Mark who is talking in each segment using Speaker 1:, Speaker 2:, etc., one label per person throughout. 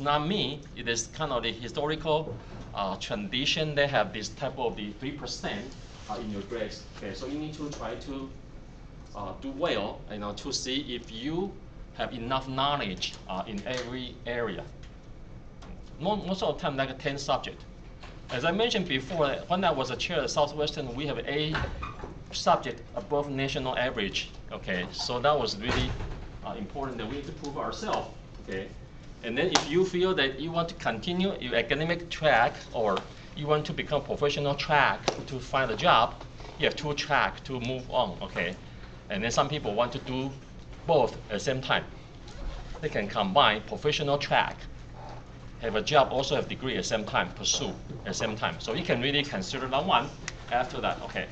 Speaker 1: not me. It is kind of the historical tradition. They have this type of the 3% in your grades. Okay, so you need to try to do well, to see if you have enough knowledge in every area. Most of the time, like a 10 subject. As I mentioned before, when I was a chair at Southwestern, we have a subject above national average. Okay, so that was really important that we need to prove ourselves. Okay, and then if you feel that you want to continue your academic track or you want to become professional track to find a job, you have two tracks to move on. Okay, and then some people want to do both at the same time. They can combine professional track, have a job, also have degree at the same time, pursue at the same time. So you can really consider that one after that. Okay.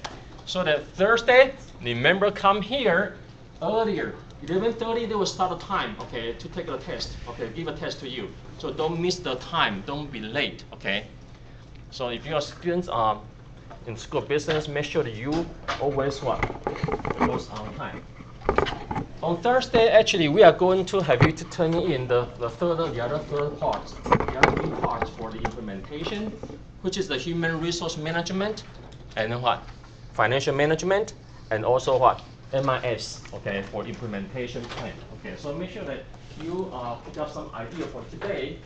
Speaker 1: So that Thursday, remember come here earlier. 11:30 they will start the time, okay, to take the test. Okay, give a test to you. So don't miss the time, don't be late, okay? So if you are students in school of business, make sure that you always what? Goes on time. On Thursday, actually, we are going to have you to turn in the other third parts, the other three parts for the implementation, which is the human resource management, and then what? Financial management, and also what? MIS, okay, for implementation plan. Okay, so make sure that you pick up some idea for today,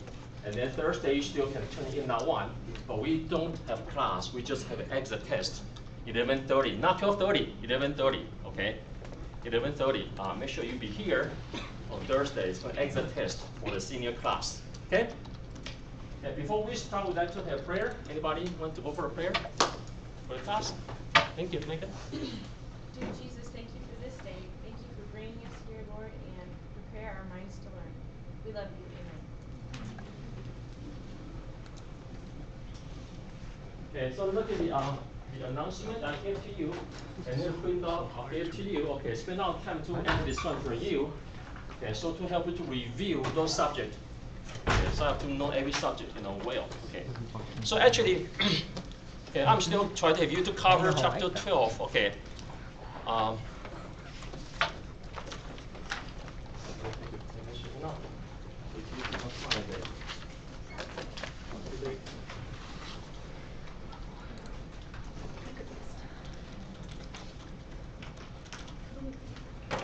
Speaker 1: and then Thursday you still can turn in that one, but we don't have class, we just have an exit test, 11:30, not 12:30, 11:30, okay? 11:30, make sure you be here on Thursday. It's an exit test for the senior class, okay? Okay, before we start, we'd like to have prayer. Anybody want to offer a prayer for the class? Thank you, Megan.
Speaker 2: Dear Jesus, thank you for this day. Thank you for bringing us here, Lord, and prepare our minds to learn. We love you. Amen.
Speaker 1: Okay, so look at the announcement I gave to you, and then print out I gave to you. Okay, spend our time to add this one for you. Okay, so to help you to review those subjects. Okay, so I have to know every subject, well. Okay, so actually, okay, I'm still trying to have you to cover chapter 12. Okay.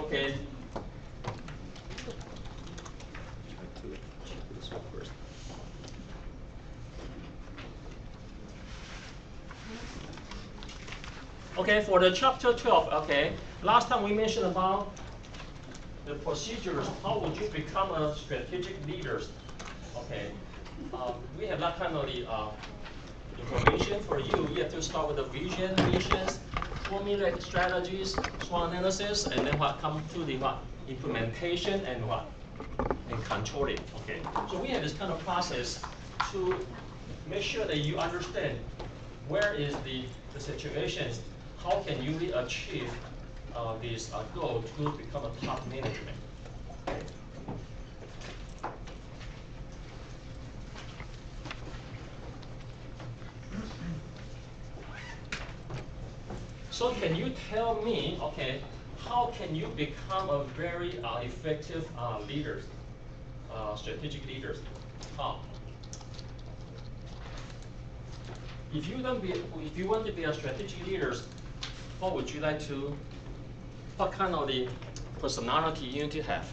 Speaker 1: Okay. Okay, for the chapter 12, okay, last time we mentioned about the procedures, how would you become a strategic leader? Okay, we have that kind of the information for you. You have to start with the vision, missions, formulate strategies, SWOT analysis, and then what come to the what? Implementation and what? And control it. Okay. So we have this kind of process to make sure that you understand where is the situations, how can you really achieve this goal to become a top management. Okay. So can you tell me, okay, how can you become a very effective leader, strategic leader? How? If you want to be a strategic leader, what would you like to? What kind of the personality you need to have?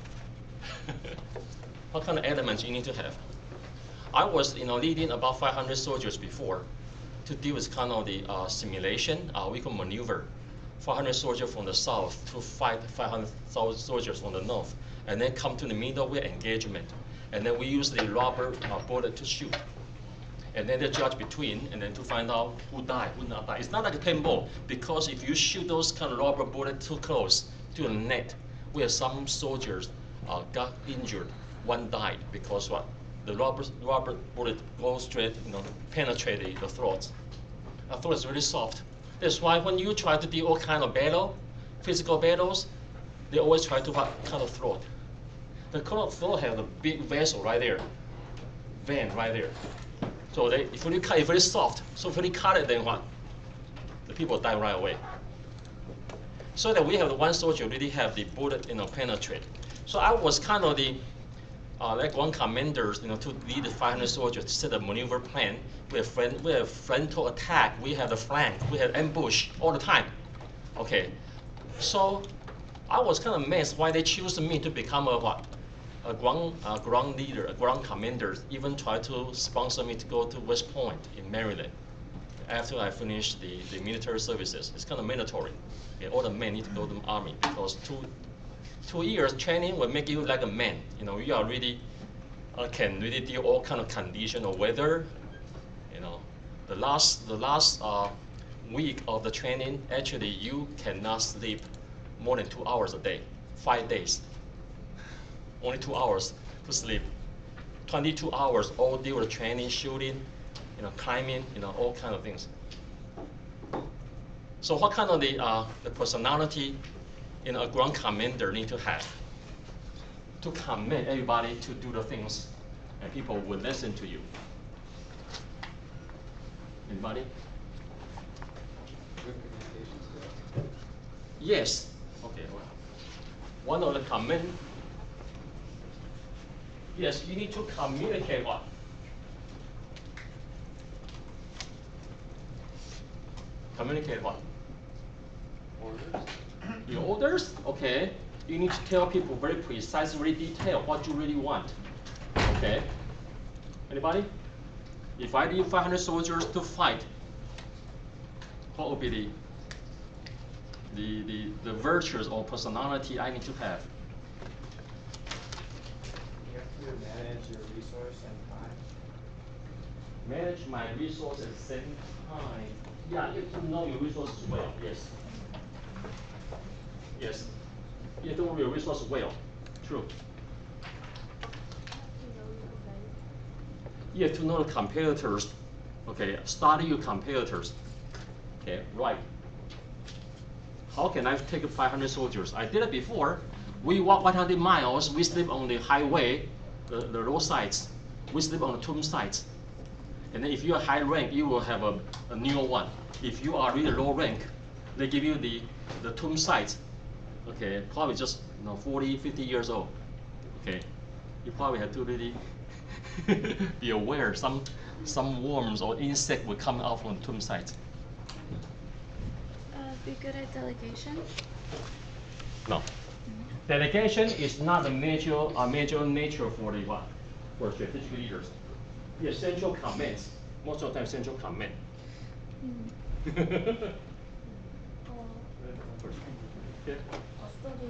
Speaker 1: What kind of elements you need to have? I was, leading about 500 soldiers before to deal with kind of the simulation. We could maneuver 400 soldiers from the south to fight 500,000 soldiers from the north, and then come to the middle with engagement. And then we use the rubber bullet to shoot. And then they judge between, and then to find out who died, who not died. It's not like a paintball, because if you shoot those kind of rubber bullets too close to the net, where some soldiers got injured, one died because what? The rubber bullet goes straight, penetrate the throat. The throat is really soft. That's why when you try to do all kind of battle, physical battles, they always try to cut the throat. The throat have a big vessel right there, vein right there. So if you cut, it's very soft. So if you cut it, then what? The people die right away. So that we have the one soldier really have the bullet, penetrate. So I was kind of like one commanders, to lead the 500 soldiers to set a maneuver plan. We have frontal attack, we have the flank, we have ambush all the time. Okay, so I was kind of amazed why they choose me to become a what? A ground leader, a ground commander, even try to sponsor me to go to West Point in Maryland after I finished the military services. It's kind of mandatory. Okay, all the men need to go to the army because 2 years training will make you like a man. You are really can really deal all kind of condition or weather. The last week of the training, actually you cannot sleep more than 2 hours a day, 5 days. Only 2 hours to sleep. 22 hours all day with training, shooting, climbing, all kind of things. So what kind of the personality a ground commander need to have to command everybody to do the things and people will listen to you? Anybody?
Speaker 3: Good communication skills.
Speaker 1: Yes. Okay. Well, one of the command. Yes, you need to communicate what? Communicate what?
Speaker 3: Orders.
Speaker 1: Your orders? Okay. You need to tell people very precise, very detailed what you really want. Okay. Anybody? If I need 500 soldiers to fight, what would be the virtues or personality I need to have?
Speaker 3: You have to manage your resource and time.
Speaker 1: Manage my resources at the same time. Yeah, you have to know your resources well. Yes. Yes. You have to know your resources well. True. You have to know the competitors. Okay, study your competitors. Okay, right. How can I take 500 soldiers? I did it before. We walk 100 miles. We sleep on the highway, the roadsides. We sleep on the tomb sites. And then if you are high rank, you will have a newer one. If you are really low rank, they give you the tomb sites. Okay, probably just 40, 50 years old. Okay, you probably have to really be aware some worms or insect will come out from tomb sites.
Speaker 4: Be good at delegation?
Speaker 1: No. Delegation is not a major nature for the what? For strategic leaders. Yeah, central commands. Most of the time, central command.
Speaker 5: Study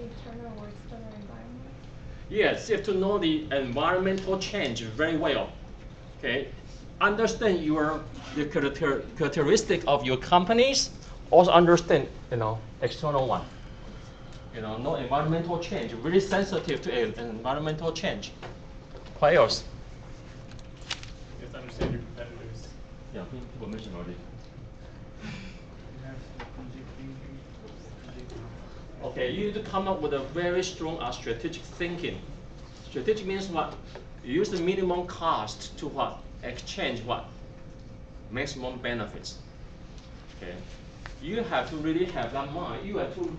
Speaker 5: internal or external environment?
Speaker 1: Yes, you have to know the environmental change very well. Okay, understand the characteristic of your companies. Also understand external one. Know environmental change. Very sensitive to environmental change. What else?
Speaker 6: You have to understand your competitors.
Speaker 1: Yeah, people mentioned already.
Speaker 6: You have strategic thinking.
Speaker 1: Okay, you need to come up with a very strong strategic thinking. Strategic means what? You use the minimum cost to what? Exchange what? Maximum benefits. Okay. You have to really have that mind. You have to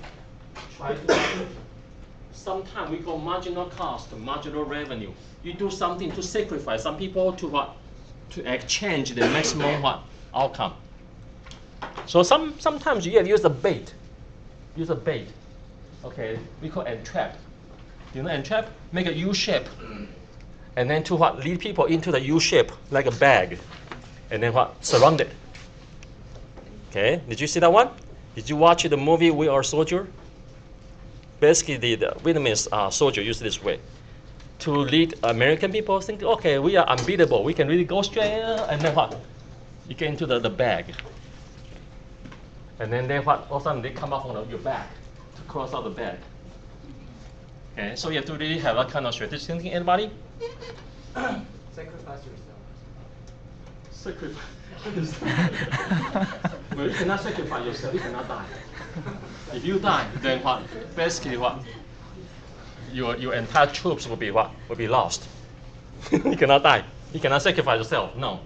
Speaker 1: try to sometimes we call marginal cost, marginal revenue. You do something to sacrifice some people to what? To exchange the maximum what? Outcome. So sometimes you have to use a bait. Use a bait. Okay, we call entrap. Entrap? Make a U shape. And then to what? Lead people into the U shape like a bag. And then what? Surround it. Okay, did you see that one? Did you watch the movie We Are Soldier? Basically, the Vietnamese soldier used this way to lead American people. Think, okay, we are unbeatable. We can really go straight, and then what? You get into the bag, and then what? All of a sudden they come up on your back to cross out the bag. Okay, so you have to really have that kind of strategic thinking. Anybody?
Speaker 3: Sacrifice yourself.
Speaker 1: Sacrifice. Well, you cannot sacrifice yourself. You cannot die. If you die, then what? Basically, what? Your entire troops will be what? Will be lost. You cannot die. You cannot sacrifice yourself. No.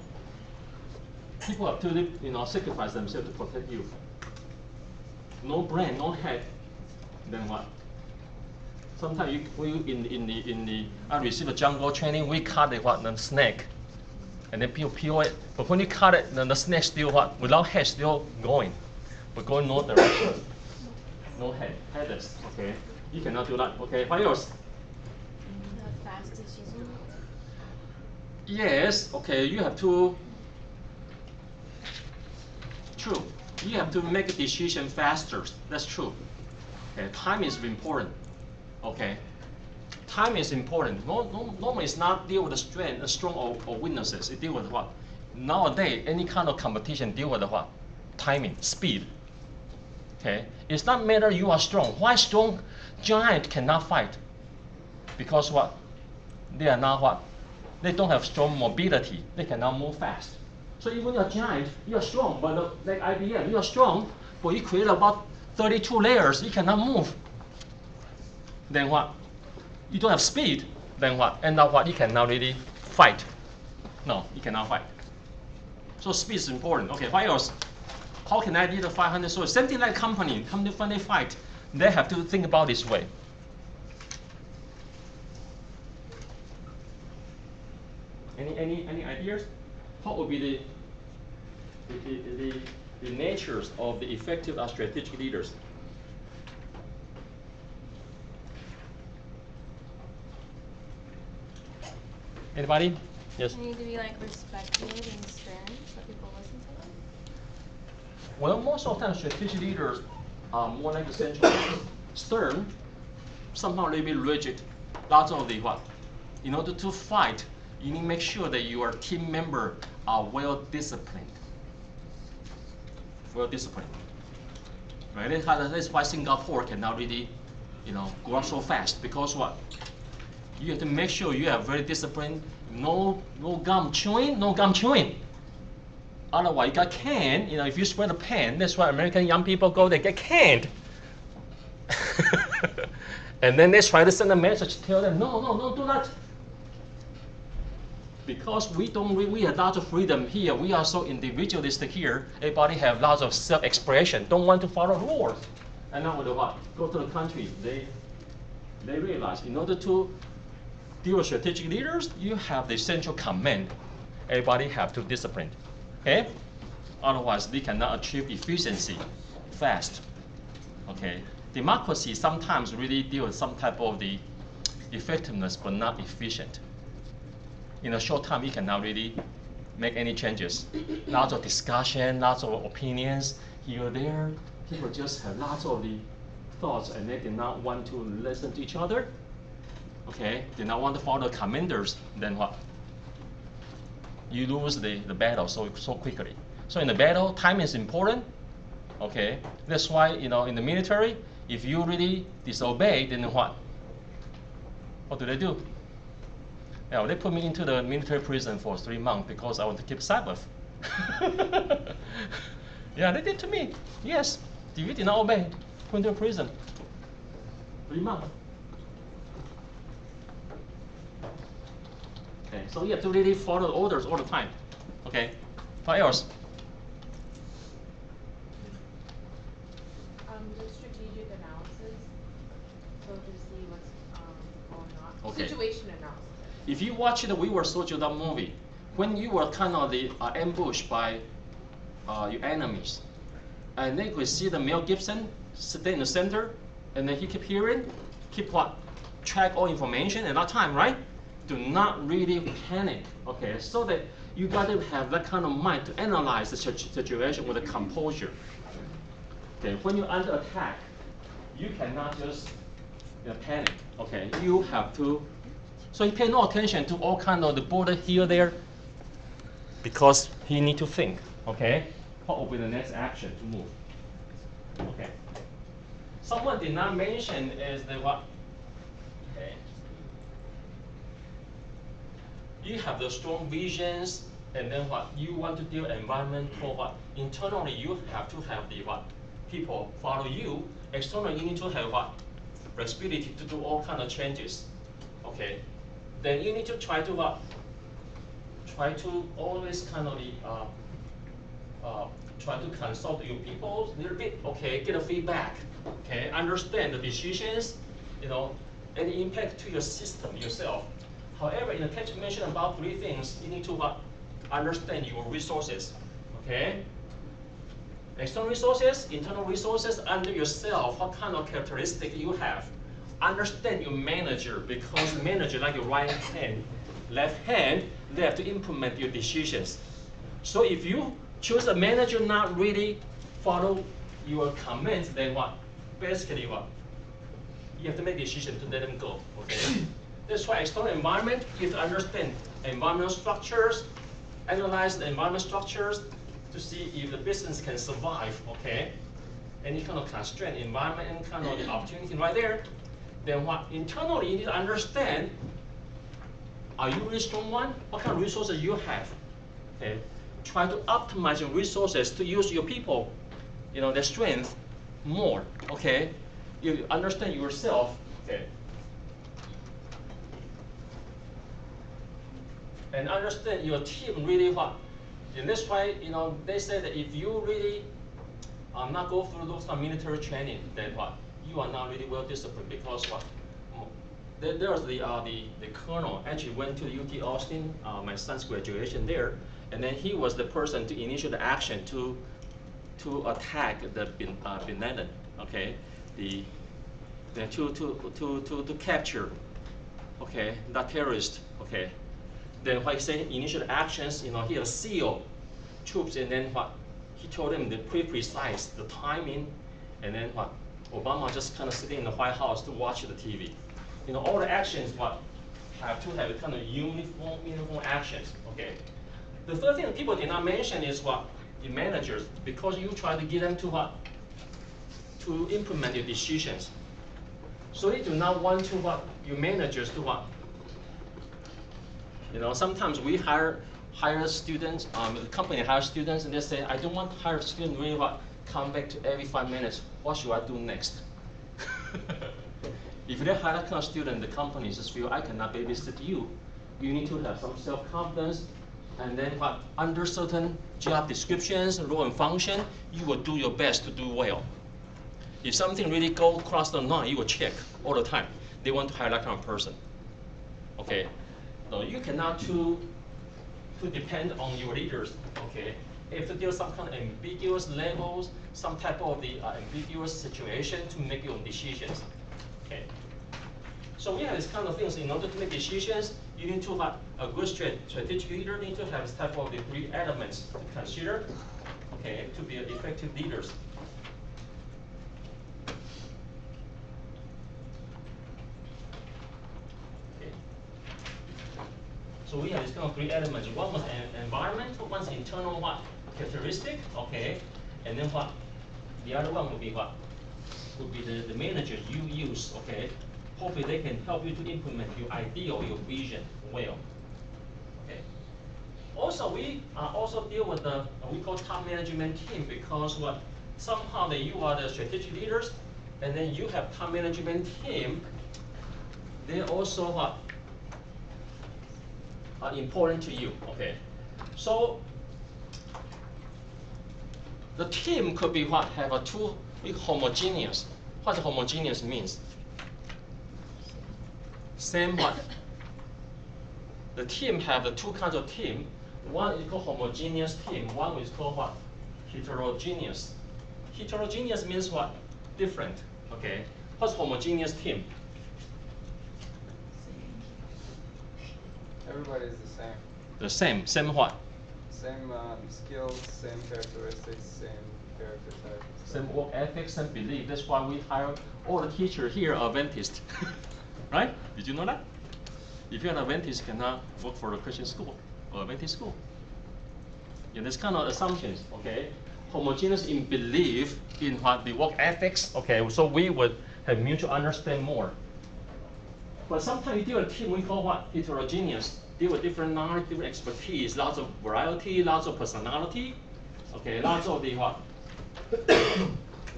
Speaker 1: People have to sacrifice themselves to protect you. No brain, no head. Then what? sometimes I receive a jungle training, we cut the snake, and then people peel it. But when you cut it, then the snake still without head still going, but going no direction, no headless. Okay, you cannot do that. Okay, what else?
Speaker 2: The fastest you can.
Speaker 1: Yes. Okay, you have to. True. You have to make a decision faster. That's true. Okay, time is important. Okay, time is important. Normally, it's not deal with the strength, strong or weaknesses. It deal with what? Nowadays, any kind of competition deal with what? Timing, speed. Okay, it's not matter you are strong. Why strong giant cannot fight? Because what? They are not what? They don't have strong mobility. They cannot move fast. So even you're a giant, you are strong, but like IBM, you are strong, but you create about 32 layers, you cannot move. Then what? You don't have speed, then what? End up what? You cannot really fight. No, you cannot fight. So speed is important. Okay, what else? How can I lead a 500 soldiers? Same thing like company when they fight, they have to think about this way. Any ideas? What would be the natures of the effective strategic leaders? Anybody? Yes.
Speaker 2: They need to be like respected and stern so people listen to them.
Speaker 1: Well, most of the time, strategic leaders are more like the central stern, somehow a little bit rigid. Lots of the what? In order to fight, you need to make sure that your team member are well disciplined. Well disciplined. Right? That's why Singapore cannot really, grow so fast because what? You have to make sure you are very disciplined. No gum chewing. Otherwise, you got canned. If you spread a pen, that's why American young people go, they get canned. And then they try to send a message, tell them, no, do not. Because we have lots of freedom here. We are so individualistic here. Everybody have lots of self-expression. Don't want to follow rules. And now with what? Go to the country. They realize in order to deal with strategic leaders, you have the central command. Everybody have to discipline. Okay? Otherwise, they cannot achieve efficiency fast. Okay? Democracy sometimes really deal with some type of the effectiveness, but not efficient. In a short time, you cannot really make any changes. Lots of discussion, lots of opinions here or there. People just have lots of the thoughts, and they did not want to listen to each other. Okay, did not want to follow the commanders. Then what? You lose the battle so quickly. So in the battle, time is important. Okay, that's why in the military, if you really disobey, then what? What do they do? Yeah, they put me into the military prison for 3 months because I want to keep Sabbath. Yeah, they did to me. Yes, if you did not obey, put into prison. 3 months. Okay, so you have to really follow the orders all the time. Okay, what else?
Speaker 2: Do strategic analysis, so to see what's going on.
Speaker 1: Okay.
Speaker 2: Situation analysis.
Speaker 1: If you watch the We Were Soldiers, that movie, when you were kind of ambushed by your enemies, and then you could see the Mel Gibson sitting in the center, and then he keep hearing, track all information at that time, right? Do not really panic, okay? So that you got to have that kind of mind to analyze the situation with a composure. Okay, when you're under attack, you cannot just panic, okay? You have to, so you pay no attention to all kind of the border here, there, because he need to think, okay? What will be the next action to move? Okay. Someone did not mention is the what? Okay. You have the strong visions, and then what? You want to deal environment for what? Internally, you have to have the what? People follow you. Externally, you need to have what? Flexibility to do all kind of changes. Okay. Then you need to try to what? Try to always kind of try to consult your people a little bit. Okay, get a feedback. Okay, understand the decisions. any impact to your system yourself. However, in the text mentioned about 3 things, you need to understand your resources, okay? External resources, internal resources, under yourself, what kind of characteristic you have. Understand your manager, because manager like your right hand, left hand, they have to implement your decisions. So if you choose a manager not really follow your commands, then what? Basically what? You have to make a decision to let them go, okay? That's why external environment, you have to understand environmental structures, analyze the environment structures to see if the business can survive, okay? Any kind of constraint, environment, any kind of opportunity right there. Then what? Internally, you need to understand, are you really strong one? What kind of resources you have, okay? Try to optimize your resources to use your people, their strength more, okay? You understand yourself, okay? And understand your team really what. In this way, they say that if you really not go through those kind of military training, then what? You are not really well disciplined, because what? There's the colonel actually went to UT Austin, my son's graduation there, and then he was the person to initiate the action to attack the Bin Laden, okay? To capture, okay, that terrorist, okay. Then what he said, initial actions, he had SEAL troops, and then what? He told them the precise, the timing, and then what? Obama just kind of sitting in the White House to watch the TV. All the actions have to have kind of uniform actions, okay? The third thing that people did not mention is what? The managers, because you try to get them to what? To implement your decisions. So you do not want to what? Your managers to what? Sometimes we hire students, the company hires students, and they say, I don't want to hire a student really what? Come back to every 5 minutes. What should I do next? If they hire that kind of student, the company just feel, I cannot babysit you. You need to have some self-confidence, and then what? Under certain job descriptions, role and function, you will do your best to do well. If something really go across the line, you will check all the time. They want to hire that kind of person. Okay, so you cannot to depend on your leaders. Okay, if there's some kind of ambiguous labels, some type of the ambiguous situation to make your own decisions. Okay, so we have this kind of things. In order to make decisions, you need to have a good strategic leader. Need to have this type of the 3 elements to consider. Okay, to be effective leaders. So we have this kind of 3 elements. One was environmental, one's internal what? Characteristic, okay. And then what? The other one would be what? Would be the manager you use, okay. Hopefully they can help you to implement your idea or your vision well. Okay. Also, we also deal with the we call top management team, because what? Somehow that you are the strategic leaders, and then you have top management team. They also what? Are important to you, okay? So the team could be what? Have a two homogeneous. What homogeneous means? Same what? The team have the 2 kinds of team. One is called homogeneous team. One is called what? Heterogeneous. Heterogeneous means what? Different. Okay. What's homogeneous team?
Speaker 3: Everybody's the same.
Speaker 1: The same. Same what?
Speaker 3: Same skills, same characteristics, same character type.
Speaker 1: Same work ethics, same belief. That's why we hire all the teachers here are Adventist. Right? Did you know that? If you're an Adventist, you cannot work for a Christian school or Adventist school. This kind of assumptions, okay? Homogeneous in belief in what the work ethics, okay? So we would have mutual understand more. But sometimes you deal with a team we call what? Heterogeneous. Deal with different knowledge, different expertise, lots of variety, lots of personality, okay? Lots of the what?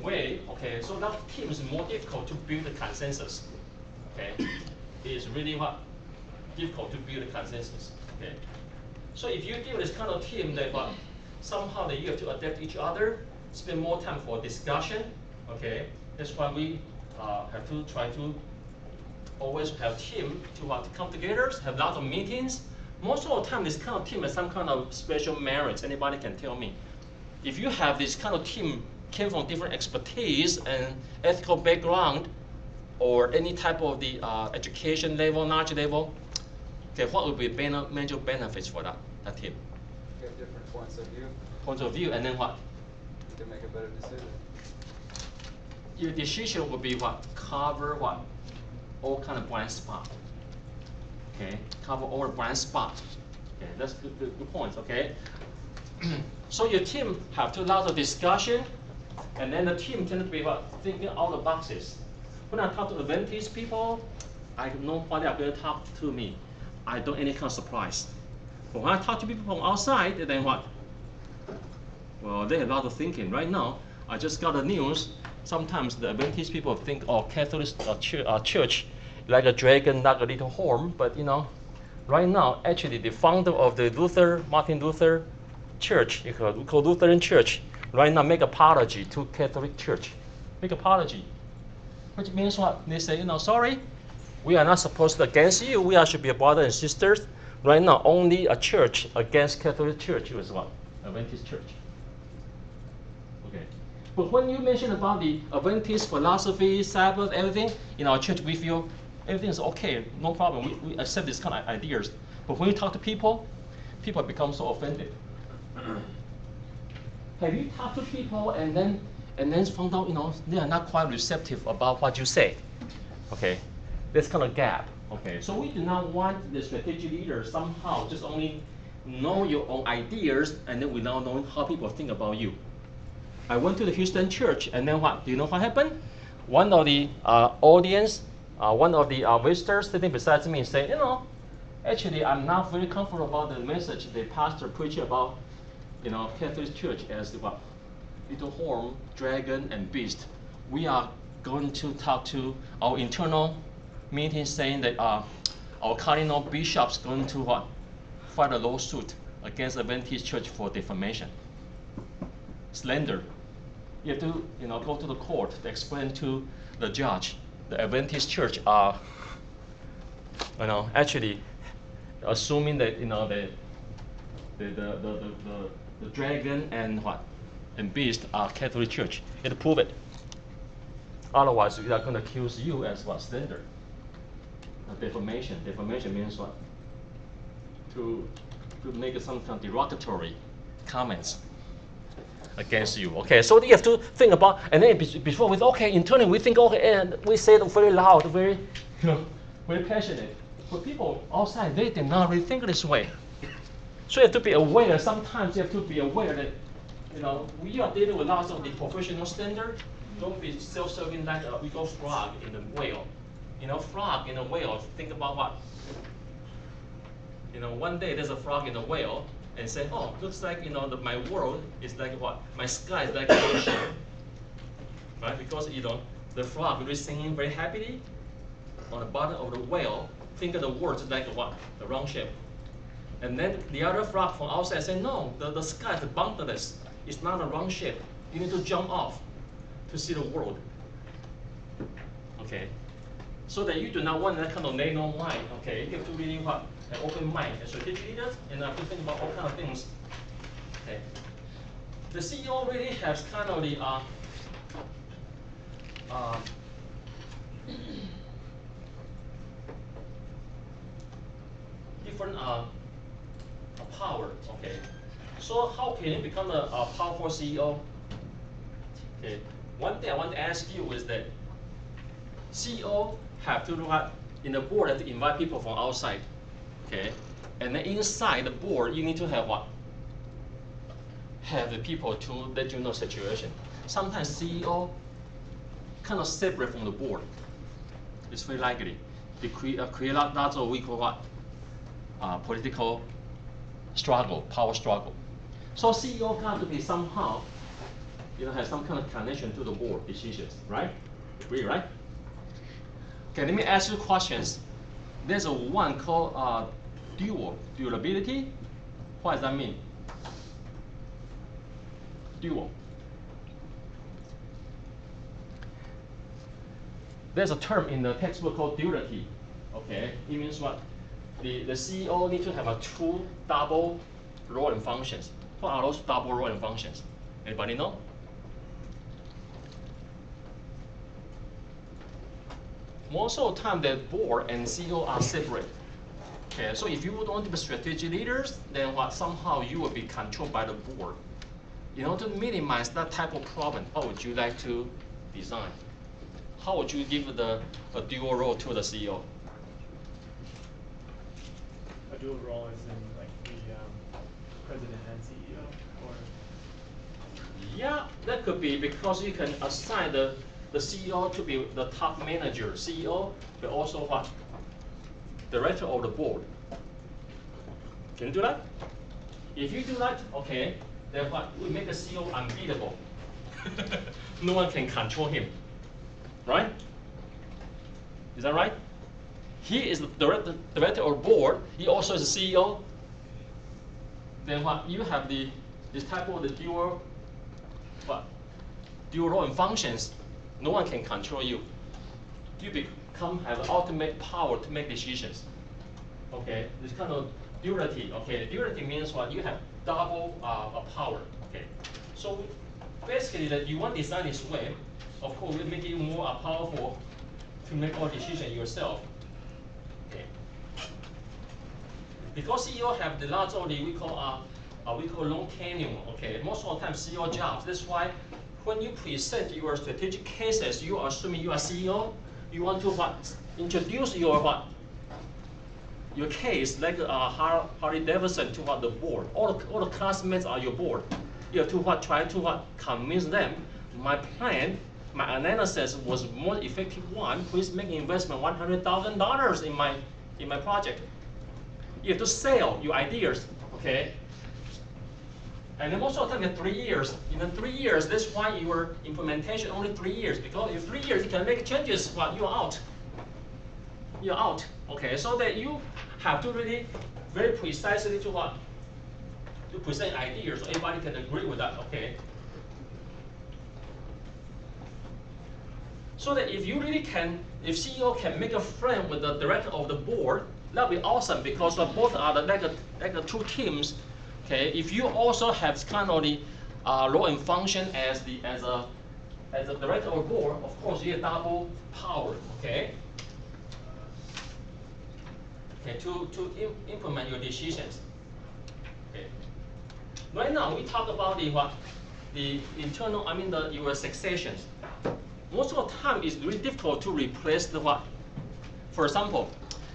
Speaker 1: Way, okay? So that team is more difficult to build a consensus, okay? It is really what? Difficult to build a consensus, okay? So if you deal with this kind of team that what? Somehow that you have to adapt each other, spend more time for discussion, okay? That's why we have to try to always have team to come together, have lots of meetings. Most of the time, this kind of team has some kind of special merits. Anybody can tell me. If you have this kind of team came from different expertise and ethical background, or any type of the education level, knowledge level, okay, what would be major benefits for that team?
Speaker 3: Get different points of view.
Speaker 1: Points of view, and then what?
Speaker 3: You can make a better decision.
Speaker 1: Your decision would be what? Cover what? All kind of blind spot. Okay, cover all the blind spot. Okay, that's good points. Okay. So your team have to lot of discussion, and then the team tend to be what? Thinking out the boxes. When I talk to Adventist people, I know what they are going to talk to me. I don't any kind of surprise. But when I talk to people from outside, then what? Well, they have a lot of thinking. Right now, I just got the news. Sometimes the Adventist people think, oh, Catholic church like a dragon, like a little horn. But you know, right now, actually, the founder of the Martin Luther Church, we call Lutheran Church, right now make apology to Catholic Church. Make apology. Which means what? They say, you know, sorry, we are not supposed to against you. We should be a brother and sisters. Right now, only a church against Catholic Church is what? Adventist Church. Okay. But when you mention about the Adventist philosophy, Sabbath, everything, in our church we feel everything is okay, no problem. We accept this kind of ideas. But when you talk to people, people become so offended. Have you talked to people and then found out, you know, they are not quite receptive about what you say? Okay, this kind of gap. Okay, so we do not want the strategic leader somehow just only know your own ideas and then without knowing how people think about you. I went to the Houston church and then what? Do you know what happened? One of the audience, one of the visitors sitting beside me said, you know, actually I'm not very comfortable about the message the pastor preached about, you know, Catholic Church as what? Little horn, dragon, and beast. We are going to talk to our internal meeting saying that our cardinal bishop's going to what? File a lawsuit against Adventist Church for defamation. Slander. You have to, you know, go to the court to explain to the judge the Adventist Church are, you know, actually assuming that, you know, the dragon and what? And beast are Catholic Church. You have to prove it. Otherwise, we are going to accuse you as what? Slander. Defamation. Defamation means what? To make some kind of derogatory comments against you. Okay, so you have to think about, and then before we okay, internally we think okay, and we say it very loud, very, you know, very passionate. But people outside, they did not really think this way. So you have to be aware. Sometimes you have to be aware that, you know, we are dealing with lots of the professional standard. Don't be self-serving like we go frog in the whale. You know, frog in a whale. Think about what? You know, one day there's a frog in a whale and say, oh, looks like, you know, my world is like what? My sky is like a ocean. Right? Because, you know, the frog really singing very happily on the bottom of the whale. Think of the words like what? The round shape. And then the other frog from outside say, no, the sky is boundless. It's not a round shape. You need to jump off to see the world. Okay? So that you do not want that kind of narrow mind. Okay? You have to really what? An open mind. And strategic leaders, and have to think about all kind of things. Okay? The CEO really has kind of the different power. Okay. So how can you become a powerful CEO? Okay. One thing I want to ask you is that CEO have to do what? In the board have to invite people from outside. Okay. And then inside the board, you need to have what? Have the people to let you know situation. Sometimes CEO kind of separate from the board. It's very likely. They create lots of what we call what? Political struggle, power struggle. So CEO got to be somehow, you know, have some kind of connection to the board decisions, right? Agree, right? Okay, let me ask you questions. There's a one called durability. What does that mean? Dual. there's a term in the textbook called duality. Okay, it means what? The CEO need to have a two double role and functions. What are those double role and functions? Anybody know? Most of the time, the board and CEO are separate. Okay, so if you would want to be strategic leaders, then what? Somehow you will be controlled by the board. In order to minimize that type of problem, how would you like to design? How would you give a dual role to the CEO?
Speaker 6: A dual role is in like the president and CEO, or
Speaker 1: Yeah, that could be because you can assign the CEO to be the top manager, CEO, but also what? Director of the board. Can you do that? If you do that, okay, then what? We make the CEO unbeatable. No one can control him, right? Is that right? He is the director of board. He also is the CEO. Then what? You have this type of the dual role and functions. No one can control you. You have the ultimate power to make decisions. Okay, this kind of duality. Okay, duality means what? You have double power. Okay, so basically that you want to design this way. Of course, will make you more powerful to make all decisions yourself. Okay, because CEO have the large only we call long tenure. Okay, most of the time CEO jobs. That's why when you present your strategic cases, you are assuming you are CEO. You want to what? Introduce your what? Your case like Harley Davidson to what the board. All the classmates are your board. You have to what? Try to what? Convince them. My plan, my analysis was more effective one. Please make investment $100,000 in my project. You have to sell your ideas. Okay. And then most of the time, in 3 years. In 3 years, that's why your implementation only 3 years. Because in 3 years, you can make changes, but you're out. You're out. Okay, so that you have to really very precisely to what? To present ideas, so everybody can agree with that. Okay. So that if you really can, if CEO can make a friend with the director of the board, that'll be awesome because both are like the two teams. Okay, if you also have kind of the role and function as a director or board, of course you have double power. Okay. Okay, to implement your decisions. Okay. Right now we talk about the internal. I mean your successions. Most of the time it's really difficult to replace the what. For example,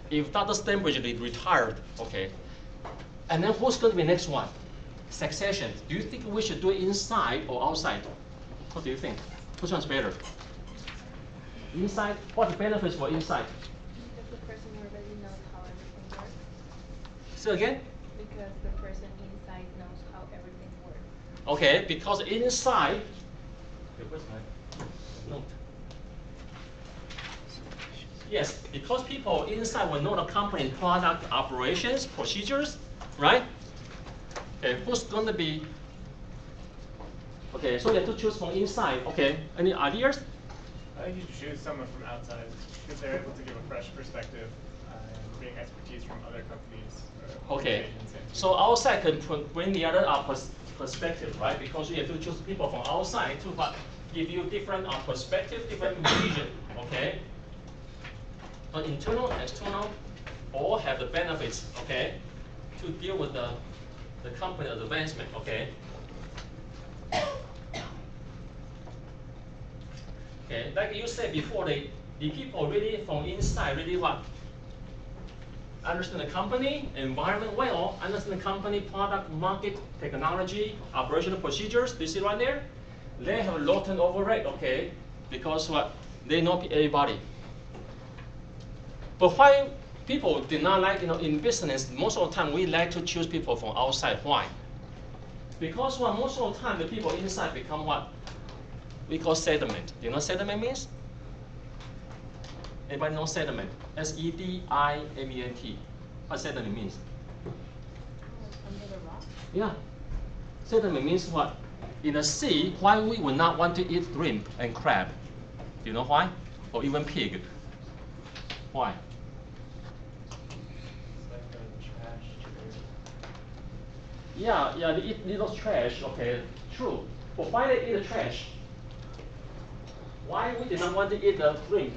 Speaker 1: if Dr. Stanbridge is retired, okay. And then who's going to be next one? Succession. Do you think we should do it inside or outside? What do you think? Which one's better? Inside? What's the benefits for inside?
Speaker 2: Because the person already knows how everything works.
Speaker 1: Say again?
Speaker 2: Because the person inside knows how everything works.
Speaker 1: Okay, because inside. Okay, where's my note? Yes, because people inside will know the company product operations, procedures, right? Okay, who's going to be? Okay, so you have to choose from inside. Okay, any ideas?
Speaker 6: I think you should choose someone from outside because they're able to give a fresh perspective and bring expertise from other companies. Or
Speaker 1: Okay,
Speaker 6: organizations into-
Speaker 1: so outside can bring the other perspective, right? Because you have to choose people from outside to what? Give you different perspective, different vision. Okay. But internal, external, all have the benefits. Okay, to deal with the company advancement. Okay. Okay, like you said before, the people really from inside really what? Understand the company, environment well, understand the company, product, market, technology, operational procedures. Do you see right there? They have a low turnover rate, okay? Because what? They know everybody. But why people do not like, in business, most of the time we like to choose people from outside. Why? Because most of the time the people inside become what? We call sediment. Do you know what sediment means? Anybody know sediment? S-E-D-I-M-E-N-T. What sediment means?
Speaker 2: Under the rock?
Speaker 1: Yeah. Sediment means what? In the sea, why we would not want to eat shrimp and crab? Do you know why? or even pig. Why?
Speaker 6: It's like a trash trade.
Speaker 1: Yeah, they eat little trash. Okay, true. But why they eat the trash? Why we did not want to eat the shrimp?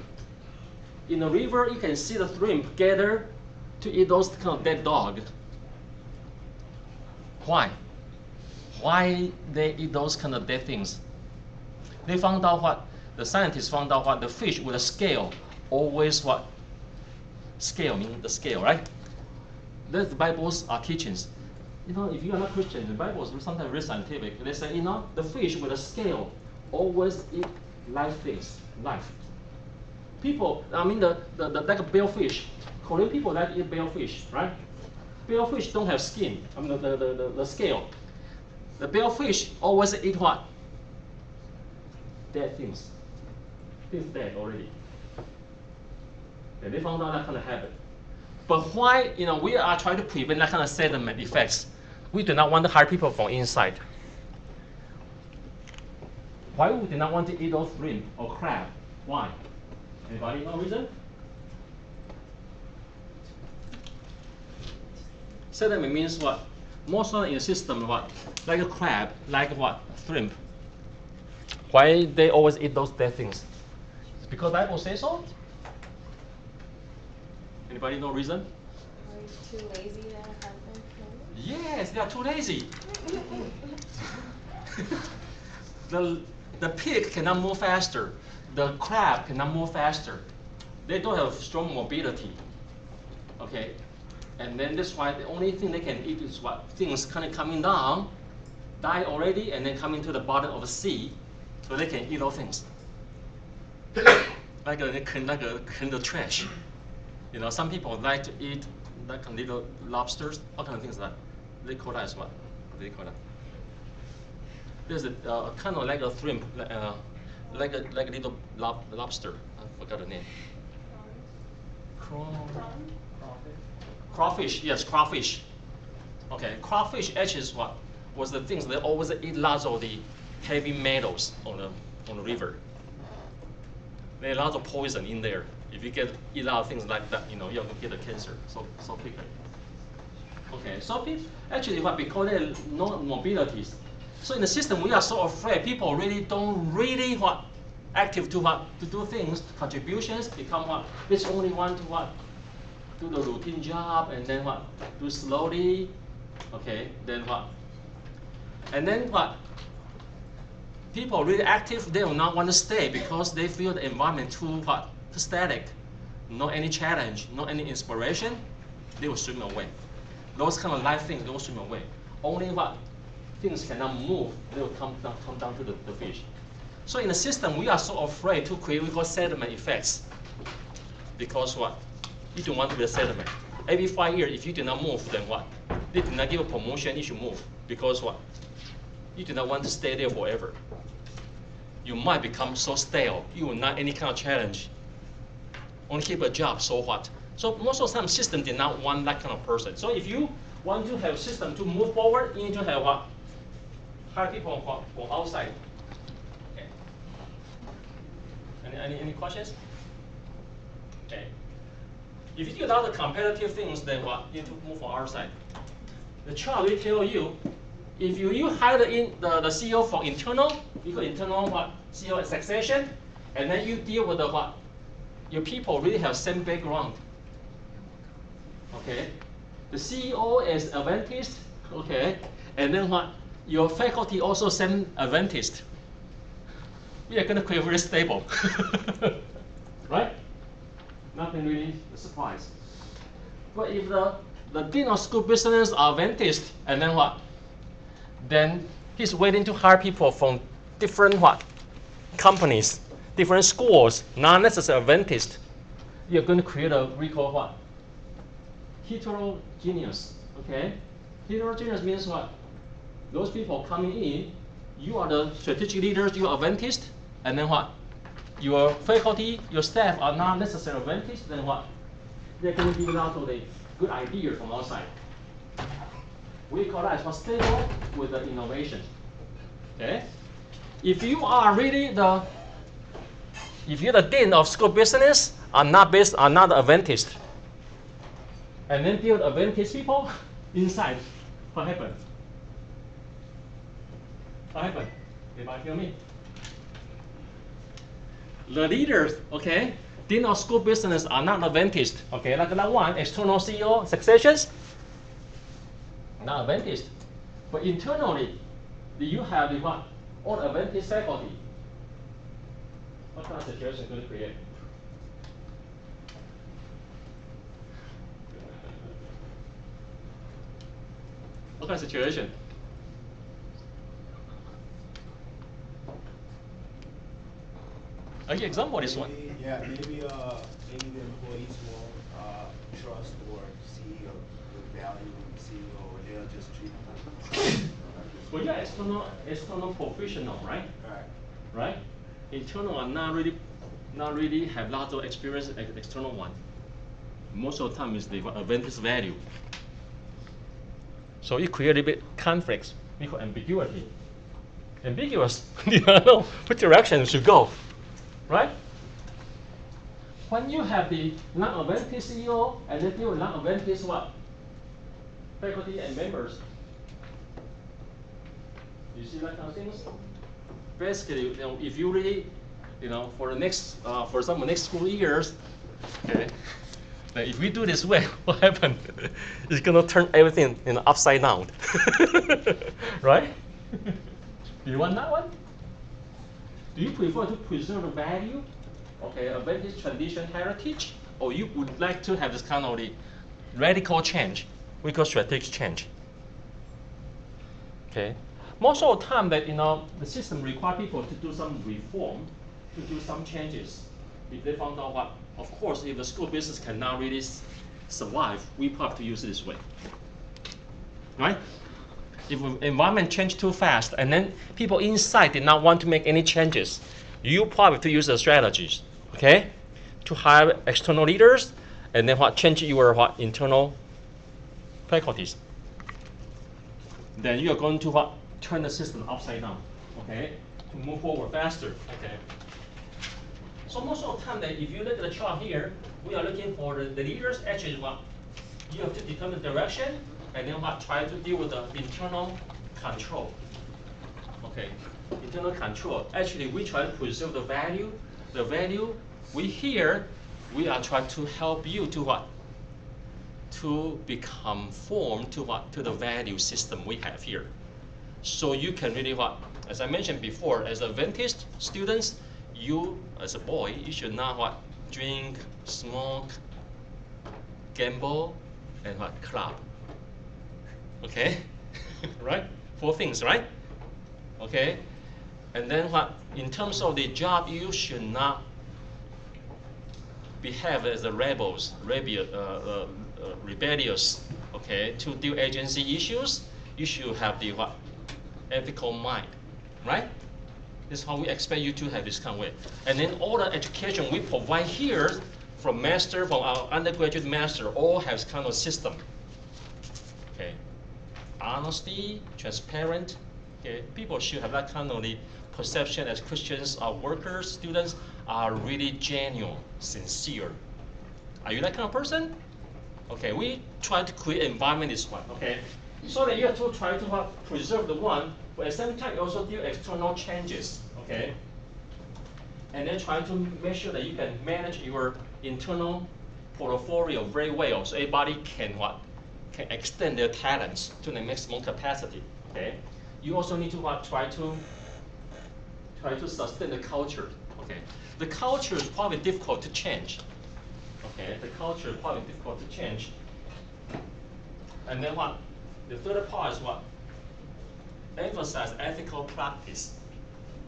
Speaker 1: In the river, you can see the shrimp gather to eat those kind of dead dog. Why? Why they eat those kind of dead things? They found out what? The scientists found out what? The fish with a scale always what? Scale means the scale, right? That's the Bible's teachings. You know, if you are not Christian, the Bible is sometimes very scientific. They say, you know, the fish with a scale always eat live things, life. People, I mean, the like a bellfish. Korean people like to eat bellfish, right? Bellfish don't have skin. I mean, the scale. The bellfish always eat what? Dead things. Things dead already. And they found out that kind of habit. But why, you know, we are trying to prevent that kind of sediment effects. We do not want to hire people from inside. Why we do not want to eat those shrimp or crab? Why? Anybody know reason? Sediment means what? Most of in the system, what? Like a crab, like what? Shrimp. Why they always eat those dead things? It's because Bible says so? Anybody know reason?
Speaker 2: Are you too lazy to have them killed?
Speaker 1: Yes, they are too lazy. The pig cannot move faster. The crab cannot move faster. They don't have strong mobility. Okay, and then that's why the only thing they can eat is what? Things kind of coming down, die already, and then come into the bottom of the sea, so they can eat those things. like a trash. You know, some people like to eat like little lobsters, all kind of things like that. They call that as what? What do they call that? There's a kind of like a shrimp, like a little lobster. I forgot the name. Crawfish, yes, crawfish. Okay, crawfish actually is what? Was the things they always eat lots of the heavy metals on the river. There are lots of poison in there. If you eat a lot of things like that, you know, you're going to get a cancer so quickly. Okay, so actually what because there are no mobilities. So in the system we are so afraid people really don't really what active to what to do things, contributions become what? They only want to what? Do the routine job and then what? Do slowly. Okay, then what? And then what? People really active, they will not want to stay because they feel the environment too what? Too static. No any challenge, no any inspiration, they will swim away. Those kind of life things, they will swim away. Only what? Things cannot move, they will come down to the fish. So in the system, we are so afraid to create what we call sediment effects. Because what? You don't want to be a sediment. Every 5 years, if you do not move, then what? They do not give a promotion, you should move. Because what? You do not want to stay there forever. You might become so stale. You will not any kind of challenge. Only keep a job, so what? So most of the time, system did not want that kind of person. So if you want to have a system to move forward, you need to have what? Hire people from outside. Okay. Any questions? Okay. If you do other competitive things, then what? You need to move from outside. The chart will tell you, if you hire the CEO for internal, you call internal what? CEO succession, and then you deal with the what? Your people really have same background. Okay. The CEO is Adventist, okay, and then what? Your faculty also same Adventist. We are going to create very stable, right? Nothing really a surprise. But if the dean of school business are Adventist, and then what? Then he's waiting to hire people from different what? Companies, different schools, not necessarily Adventist. You're going to create a we call what? Heterogeneous. Okay? Heterogeneous means what? Those people coming in, you are the strategic leaders, you are Adventist, and then what? Your faculty, your staff are not necessarily Adventist, then what? They're going to give out of the good idea from outside. We call that as stable with the innovation. Okay? If you are really the if you're the dean of school business, are not Adventist, and then build Adventist people inside, what happened? What happened? Anybody hear me? The leaders, okay, dean of school business are not Adventist, okay, like that one, external CEO successions, not Adventist. But internally, do you have the what? All Adventist faculty. What kind of situation going to create? What kind of situation? I'll give example this one.
Speaker 7: Yeah, maybe the employees won't trust or see the value in the CEO, or they'll just treat them.
Speaker 1: Well, you're external professional, right?
Speaker 7: Right.
Speaker 1: Right? Internal are not really have lots of experience. External one, most of the time is the Adventist value. So it creates a bit conflicts. We call ambiguity. Ambiguous. You don't know which direction you should go, right? When you have the non-Adventist CEO and then you non-Adventist what? Faculty and members. You see that kind of things? Basically, if you really, for the next, for some next school years, okay, then if we do this way, what happens? It's gonna turn everything upside down, right? Do you want that one? Do you prefer to preserve the value, okay, Adventist tradition heritage, or you would like to have this kind of the radical change, we call strategic change? Okay. Most of the time that the system require people to do some reform, to do some changes. If they found out what, of course, if the school business cannot really survive, we probably have to use it this way, right? If the environment change too fast, and then people inside did not want to make any changes, you probably have to use the strategies, okay, to hire external leaders, and then change your internal faculties. Then you are going to turn the system upside down, okay, to move forward faster, okay. So most of the time that if you look at the chart here, we are looking for the leaders. Actually, you have to determine the direction, and then try to deal with the internal control, okay. Internal control. Actually, we try to preserve the value. The value we are trying to help you to to become conform to the value system we have here. So you can really as I mentioned before, as Adventist students, you as a boy, you should not drink, smoke, gamble, and club. Okay, right? 4 things, right? Okay, and then in terms of the job, you should not behave as a rebellious, okay, to deal agency issues. You should have the ethical mind, right? This is how we expect you to have this kind of way. And then all the education we provide here, from our undergraduate master, all has kind of system. Okay, honesty, transparent. Okay, people should have that kind of the perception as Christians, our workers, students are really genuine, sincere. Are you that kind of person? Okay, we try to create environment this one. Okay, so that you have to try to preserve the one, but at the same time you also do external changes. Okay, and then try to make sure that you can manage your internal portfolio very well, so everybody can extend their talents to the maximum capacity. Okay, you also need to try to sustain the culture. Okay, the culture is probably difficult to change. Okay, the culture is probably difficult to change. And then the third part is emphasize ethical practice.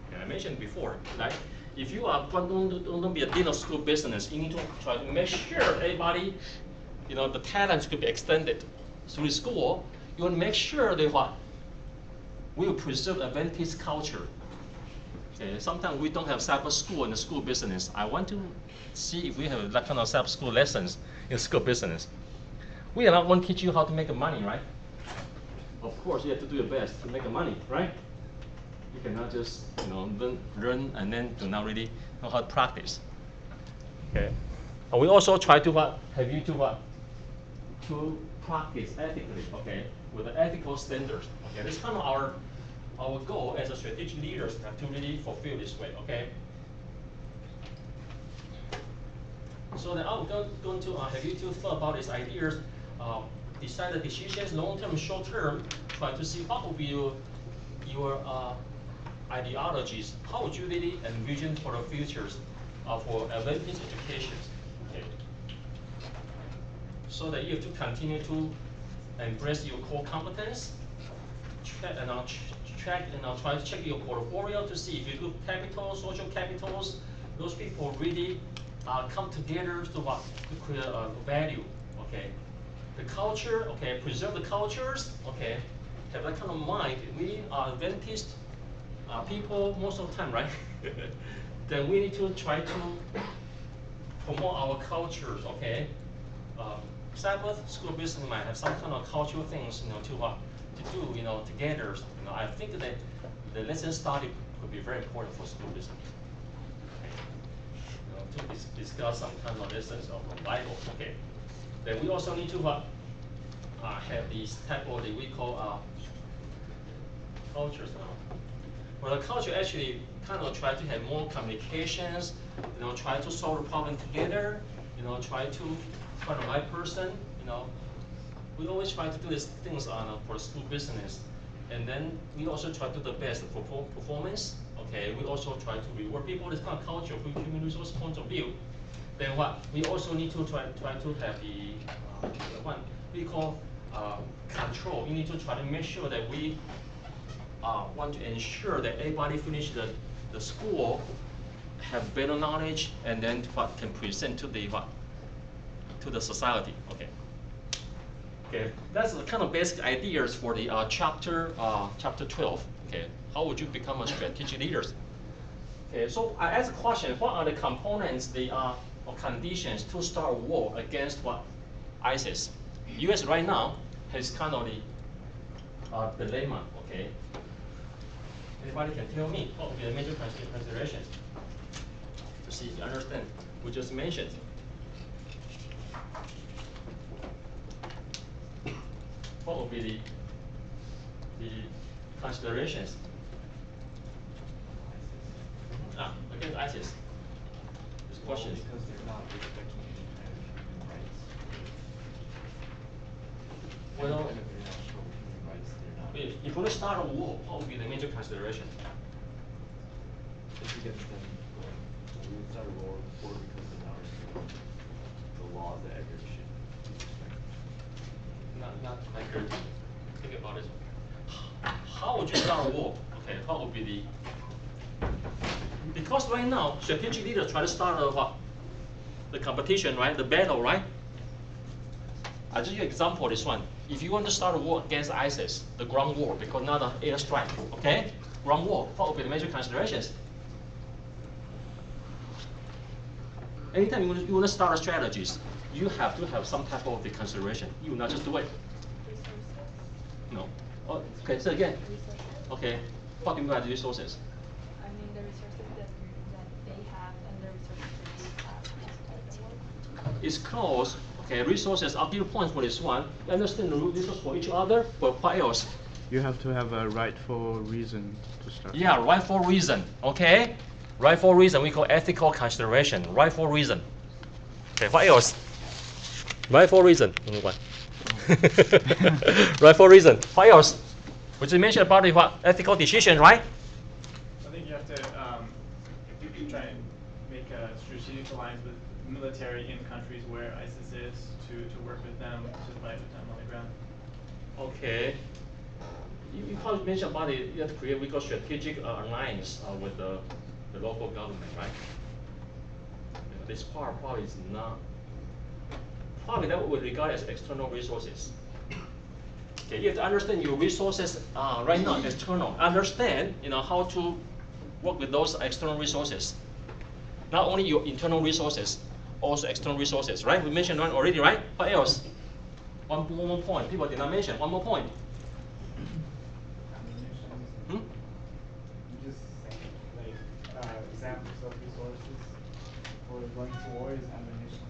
Speaker 1: Okay, I mentioned before, right? If you are going to be a dean of school business, you need to try to make sure everybody, the talents could be extended through school. You want to make sure they we will preserve Adventist culture. Okay, sometimes we don't have Sabbath school in the school business. I want to see if we have that kind of Sabbath school lessons in school business. We are not going to teach you how to make money, right? Of course, you have to do your best to make money, right? You cannot just learn and then do not really know how to practice. Okay. And we also try to have you to practice ethically, okay, with the ethical standards. Okay, this is kind of our goal as a strategic leaders to really fulfill this way. Okay. So then I'm going to have you to thought about these ideas, decide the decisions, long-term, short-term, try to see what will be your ideologies. How would you really envision for the futures for Adventist education? Okay. So that you have to continue to embrace your core competence, try to check your portfolio to see if you do capital, social capitals, those people really come together to create a value. Okay, the culture. Okay, preserve the cultures. Okay, have that kind of mind. We are Adventist people most of the time, right? Then we need to try to promote our cultures. Okay, Sabbath school business might have some kind of cultural things, to do, together. I think that the lesson study could be very important for school business. To discuss some kind of lessons of the Bible. Okay. Then we also need to have these type of we call cultures now. Well, the culture actually kind of try to have more communications. Try to solve the problem together. Try to find the right person. We always try to do these things for school business, and then we also try to do the best performance. Okay, we also try to reward people. This kind of culture from human resource point of view. Then we also need to try to have the one we call control. We need to try to make sure that we want to ensure that everybody finish the school, have better knowledge, and then can present to the society. Okay. Okay, that's the kind of basic ideas for the chapter 12. Okay, how would you become a strategic leader? Okay, so I ask a question: what are the components, or conditions to start a war against ISIS? U.S. right now has kind of the dilemma. Okay, anybody can tell me what would be the major considerations to see if you understand we just mentioned. What would be the considerations against ISIS? This question.
Speaker 8: Because they're not respecting any kind of human rights.
Speaker 1: Well,
Speaker 8: Any kind of international human rights, they're not.
Speaker 1: if you want to start a war, what would be the major consideration?
Speaker 8: It's against them. We would start a war because they're not respecting the laws that everybody should respect.
Speaker 1: Not like think about it. How would you start a war? Okay, what would be because right now strategic leaders try to start the competition, right? The battle, right? I'll give you an example. This one. If you want to start a war against ISIS, the ground war, because not an airstrike, okay? Ground war. What would be the major considerations? Anytime you want to start strategies, you have to have some type of the consideration. You will not just do it.
Speaker 2: Resources.
Speaker 1: No. Oh, okay, so again.
Speaker 2: Resources.
Speaker 1: Okay. What do you mean by resources?
Speaker 2: I mean the resources that they have and the resources that we have to start the war.
Speaker 1: It's close. Okay, resources. I'll give you points for this one. You understand the resources for each other, but what else?
Speaker 3: You have to have a rightful reason to start.
Speaker 1: Yeah, rightful reason. Okay? Rightful reason we call ethical consideration. Rightful reason. Okay, what else? Rightful reason. Rightful reason. What else? We just mentioned about the ethical decision, right?
Speaker 6: I think you have to try and make a strategic alliance with military in countries where ISIS is to work with them, to fight with them on the ground.
Speaker 1: Okay. You probably mentioned about it. You have to create a strategic alliance with the local government, right? This part probably is not. Probably that would regard as external resources. Okay, you have to understand your resources right now external. Understand, how to work with those external resources. Not only your internal resources, also external resources, right? We mentioned one already, right? What else? One more point. People did not mention. One more point. Hmm?
Speaker 9: is ammunition.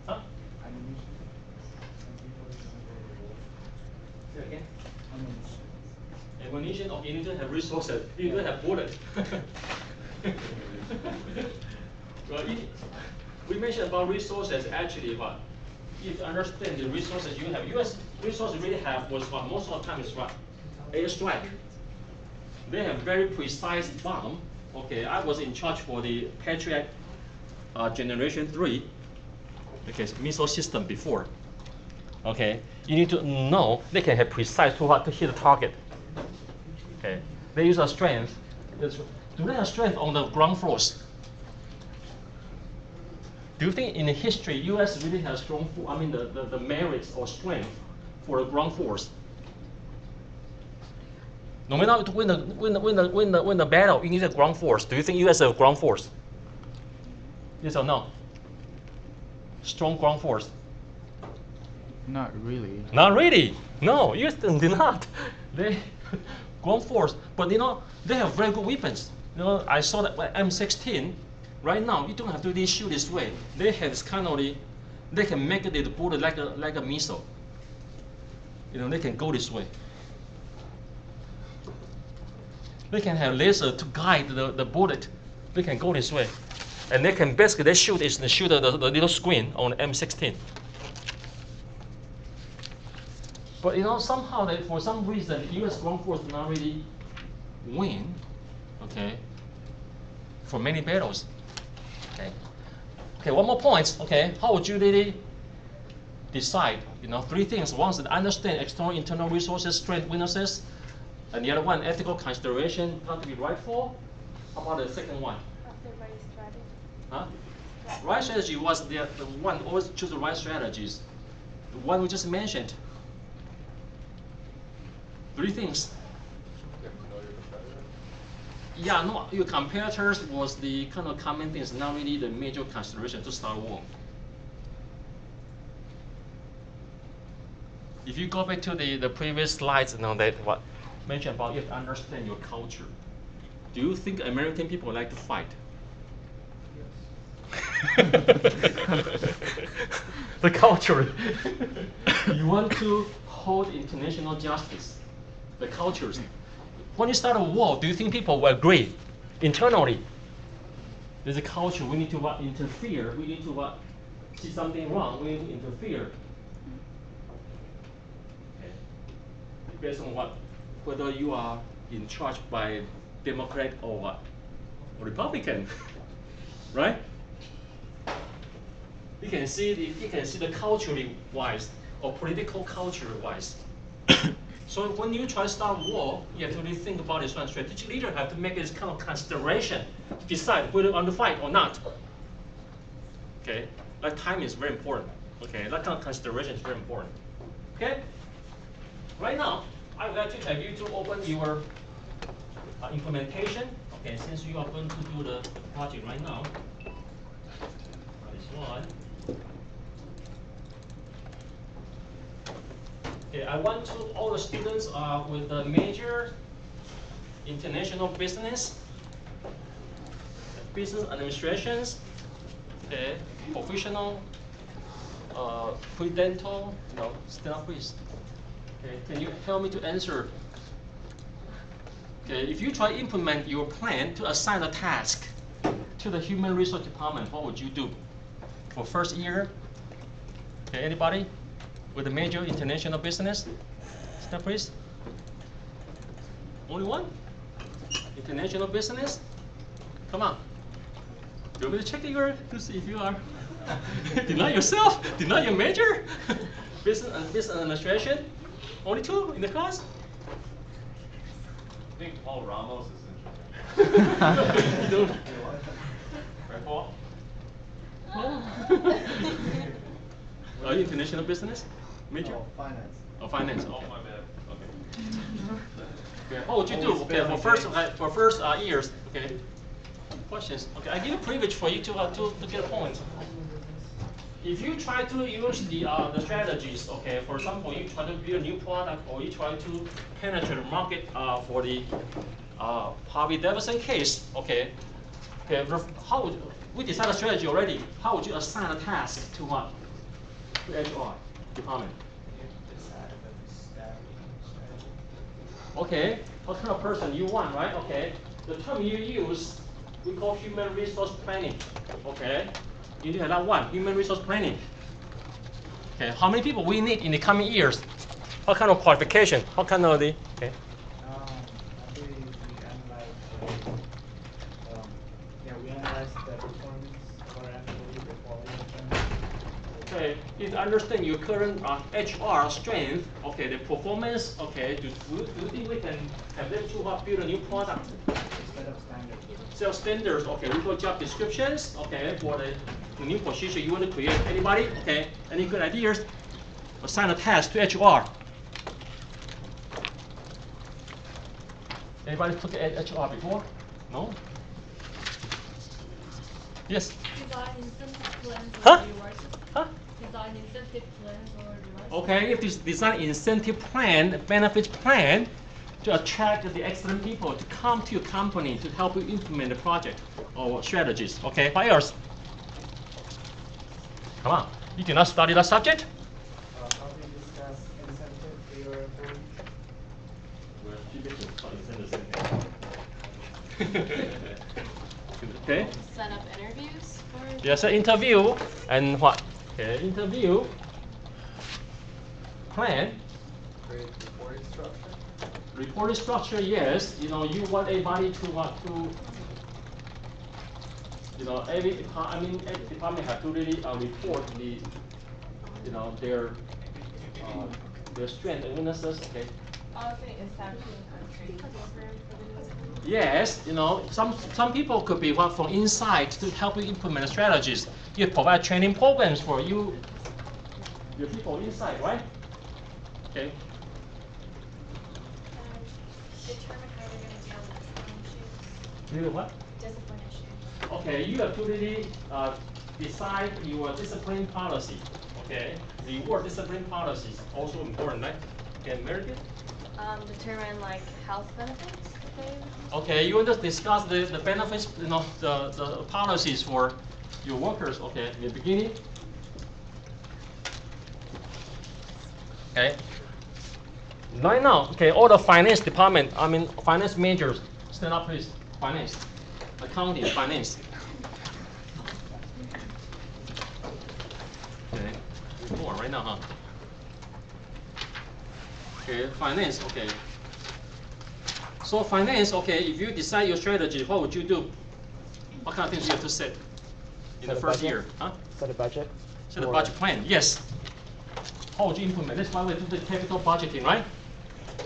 Speaker 1: Huh?
Speaker 9: Ammunition. Some people don't go to war.
Speaker 1: Say it again.
Speaker 9: Ammunition.
Speaker 1: Ammunition, or you need to have resources. You need to have bullets. Well, we mentioned about resources. Actually, what? If you understand the resources you have, U.S. resources really have was what most of the time is what? Airstrike. They have very precise bomb. Okay, I was in charge for the Patriot Generation 3, okay, missile system before. Okay, you need to know they can have precise to hit the target. Okay, they use a strength. Do they have strength on the ground force? Do you think in the history U.S. really has strong, the merits or strength for the ground force? No matter to win the battle, you need a ground force. Do you think U.S. has a ground force? Yes or no? Strong ground force.
Speaker 9: Not really.
Speaker 1: Not really. No, U.S. do not. They ground force, but they have very good weapons. I saw that M16. Right now, you don't have to really shoot this way. They have this kind of they can make the bullet like a missile. They can go this way. They can have laser to guide the bullet. They can go this way, and they can basically shoot the little screen on the M16. But somehow for some reason the U.S. ground force did not really win. Okay. For many battles. Okay. Okay. One more point. Okay. How would you really decide? Three things. One is to understand external, internal resources, strength, weaknesses, and the other one, ethical consideration, how to be rightful. How about the second one?
Speaker 2: The right strategy.
Speaker 1: Huh? Right strategy was the one. Always choose the right strategies. The one we just mentioned. Three things. Yeah, no, your competitors was the kind of common things, not really the major consideration to start war. If you go back to the previous slides, that what mentioned about you have to understand your culture. Do you think American people like to fight? The culture. You want to hold international justice. The cultures. When you start a war, do you think people will agree internally? There's a culture. We need to interfere. We need to see something wrong. We need to interfere. Okay. Based on whether you are in charge by Democrat or what, or Republican, right? You can see the culturally wise or political culture wise. So when you try to start war, you have to really think about this one. Strategic leader have to make this kind of consideration to decide whether you want to fight or not. Okay, that time is very important. Okay, that kind of consideration is very important. Okay, right now I would like to have you to open your implementation. Okay, since you are going to do the project right now, this one. Okay, I want all the students with the major international business administrations, okay, professional, pre-dental, stand up please. Okay, can you help me to answer? Okay, if you try to implement your plan to assign a task to the human resource department, what would you do? For first year, okay, anybody with a major international business? Step please. Only one? International business? Come on. You want me to check to see if you are? Deny yourself? Deny your major? Business administration? Only two in the class?
Speaker 8: I think Paul Ramos is interesting.
Speaker 1: You don't.
Speaker 8: Right, Paul?
Speaker 1: Are you international business? Major?
Speaker 9: Oh, finance.
Speaker 1: Oh, finance.
Speaker 8: Oh,
Speaker 1: Okay.
Speaker 8: my bad.
Speaker 1: Okay. Okay. What would you do? Okay, for first years. Okay. Questions. Okay, I give a privilege for you to get a point. If you try to use the strategies, okay, for example, you try to build a new product or you try to penetrate the market for the Harvey Davidson case, okay, how we decided a strategy already. How would you assign a task to what? To HR department.
Speaker 9: You decide the staffing strategy.
Speaker 1: Okay, what kind of person you want, right? Okay, the term you use, we call human resource planning. Okay, you need to have that one, human resource planning. Okay, how many people we need in the coming years? What kind of qualification? What kind of the? Okay.
Speaker 9: I believe we analyze we analyze the performance of our employees, the quality of them.
Speaker 1: Okay, you understand your current HR strength. Okay, the performance. Okay, do you think we can have them to build a new product?
Speaker 9: Set up standards.
Speaker 1: Set up standards. Okay, we got job descriptions. Okay, for the new position you want to create. Anybody? Okay, any good ideas? Assign a task to HR. Anybody took HR before? No? Yes?
Speaker 5: Design incentive plans or
Speaker 1: Huh?
Speaker 5: rewards.
Speaker 1: Huh?
Speaker 5: Design incentive plans or rewards.
Speaker 1: Okay, if this design incentive plan, benefits plan, to attract the excellent people to come to your company to help you implement the project or strategies. Okay, what else? Come on, you did not study that subject?
Speaker 9: How do you discuss incentive for your employees?
Speaker 1: Well, she didn't say the same thing. Okay.
Speaker 4: Set up interviews for.
Speaker 1: Yes, an interview and what? Okay, interview plan.
Speaker 3: Create reporting structure.
Speaker 1: Reporting structure, yes. You want everybody to what to. Every department have to really report the, their strength and weaknesses. Okay.
Speaker 2: Also establishing a training program for the new employees.
Speaker 1: Yes, some people could be from inside to help you implement strategies. You provide training programs for your people inside, right? Okay.
Speaker 5: Determine how they're going to deal with discipline issues.
Speaker 1: You what?
Speaker 5: Discipline issues.
Speaker 1: Okay, you have to really decide your discipline policy. Okay, reward discipline policies also important, right? Okay, very good.
Speaker 4: Determine like health benefits.
Speaker 1: Okay, you want to discuss the benefits, the policies for your workers. Okay, in the beginning. Okay. Right now, okay, all the finance department, finance majors, stand up please. Finance, accounting, finance. Okay, more right now, huh? Okay, finance, okay. So finance, okay, if you decide your strategy, what would you do? What kind of things you have to set in the first year? Huh?
Speaker 10: Set a budget.
Speaker 1: Set a budget plan, yes. How would you implement? That's why we do the capital budgeting, right?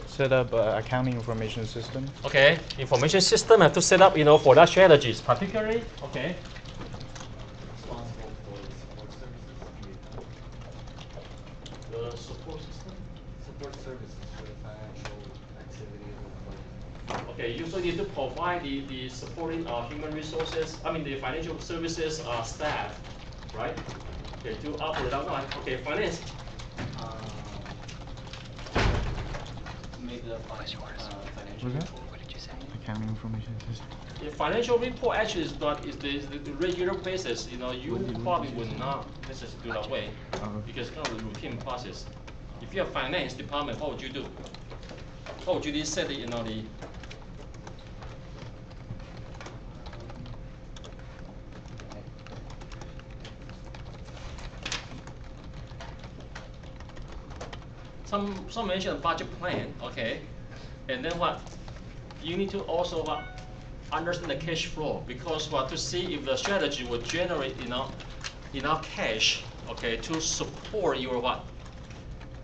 Speaker 10: Set up accounting information system.
Speaker 1: Okay, information system have to set up, for that strategies, particularly, okay.
Speaker 8: Responsible for support services.
Speaker 1: The support system?
Speaker 7: Support services for the financial activities of the budget.
Speaker 1: Okay, you also need to provide the supporting human resources, the financial services staff, right? Okay, to operate that line. Okay, finance.
Speaker 8: Make the financial report.
Speaker 10: Accounting information system.
Speaker 1: The financial report actually is the regular basis. You probably would not necessarily do that way because it's kind of a routine process. If you have finance department, what would you do? How would you set the some mention a budget plan, okay, and then what? You need to also understand the cash flow because to see if the strategy will generate enough cash, okay, to support your